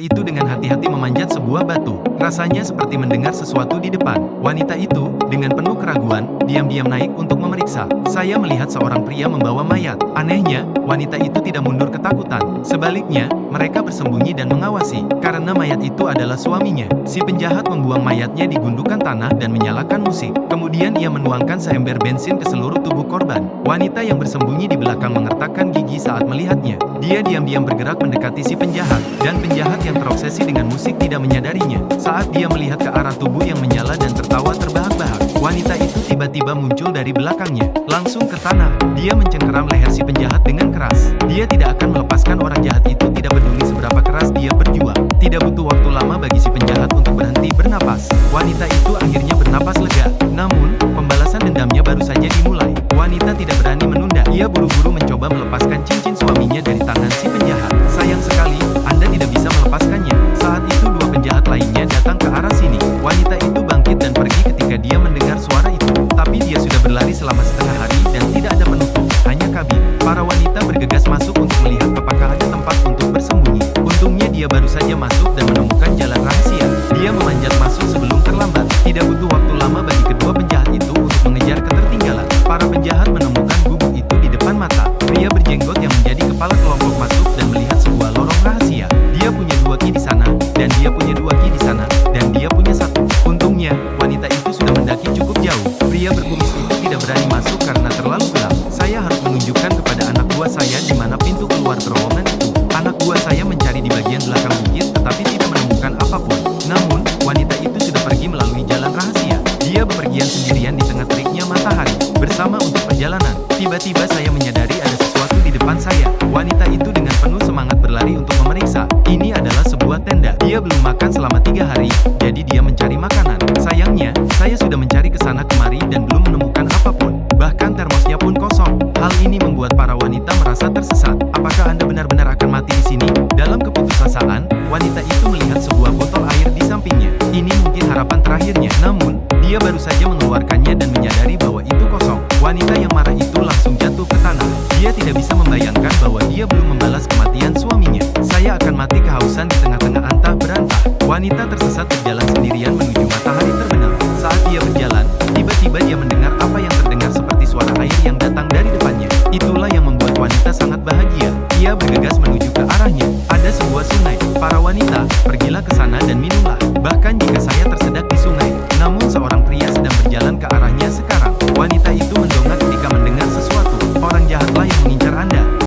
itu dengan hati-hati memanjat sebuah batu. Rasanya seperti mendengar sesuatu di depan. Wanita itu, dengan penuh keraguan, diam-diam naik untuk memeriksa. Saya melihat seorang pria membawa mayat. Anehnya, wanita itu tidak mundur ketakutan. Sebaliknya, mereka bersembunyi dan mengawasi. Karena mayat itu adalah suaminya. Si penjahat membuang mayatnya di gundukan tanah dan menyalakan musik. Kemudian ia menuangkan seember bensin ke seluruh tubuh korban. Wanita yang bersembunyi di belakang mengertakkan gigi saat melihatnya. Dia diam-diam bergerak mendekati si penjahat, dan penjahat yang terobsesi dengan musik tidak menyadarinya. Saat dia melihat ke arah tubuh yang menyala dan tertawa terbahak-bahak, wanita itu tiba-tiba muncul dari belakangnya, langsung ke tanah. Dia mencengkeram leher si penjahat dengan keras. Dia tidak akan melepaskan orang jahat itu, tidak peduli seberapa keras dia berjuang. Tidak butuh waktu lama bagi si penjahat untuk berhenti bernapas. Wanita itu akhirnya bernapas lega. Namun, pembalasan dendamnya baru saja dimulai. Wanita tidak berani menunda. Ia buru-buru mencoba melepaskan cincin suaminya dari tangan si penjahat. Sayang sekali, Anda tidak bisa melepaskannya. Saat itu dua penjahat lainnya datang ke arah sini. Wanita itu bangkit dan pergi ketika dia mendengar suara itu. Tapi dia sudah berlari selama setengah hari dan tidak ada penutup, hanya kabin. Para wanita bergegas masuk untuk melihat apakah ada tempat untuk bersembunyi. Untungnya dia baru saja masuk dan menemukan jalan rahasia. Dia memanjat masuk sebelum terlambat. Tidak butuh waktu lama bagi kedua penjahat itu untuk mengejar ketertinggalan. Para penjahat menemukan gubuk itu di depan mata. Pria berjenggot yang menjadi kepala kelompok masuk dan melihat sebuah lorong rahasia. Dia punya dua ki di sana, dan dia punya dua ki di sana, dan dia punya satu. Untungnya, wanita itu sudah mendaki cukup jauh. Pria berkumis itu tidak berani masuk karena terlalu gelap. Saya harus menunjukkan kepada anak buah saya di mana pintu keluar terowongan itu. Anak buah saya mencari di bagian belakang bukit tetapi tidak menemukan apapun. Namun, wanita itu sudah pergi melalui jalan rahasia. Dia bepergian sendirian di tengah teriknya matahari, bersama untuk perjalanan. Tiba-tiba saya menyadari ada sesuatu di depan saya. Wanita itu dengan penuh semangat berlari untuk memeriksa. Ini adalah sebuah tenda. Dia belum makan selama 3 hari, jadi dia mencari makanan. Sayangnya, saya sudah mencari ke sana kemari dan belum menemukan apapun. Bahkan termosnya pun kosong. Hal ini membuat para wanita merasa tersesat. Apakah Anda benar-benar akan mati di sini? Dalam keputusasaan, wanita itu melihat sebuah botol air di sampingnya. Ini mungkin harapan terakhirnya. Namun, dia baru saja mengeluarkannya dan menyadari bahwa itu kosong. Wanita yang marah itu langsung jatuh ke tanah. Dia tidak bisa membayangkan bahwa dia belum membalas kematian suaminya. Saya akan mati kehausan di tengah-tengah antah berantah. Wanita tersesat berjalan sendirian menuju matahari terbenam. Saat dia berjalan, tiba-tiba dia mendengar apa yang terdengar seperti suara air yang datang dari depannya. Itulah yang membuat wanita sangat bahagia. Ia bergegas menuju ke arahnya. Ada sebuah sungai. Para wanita,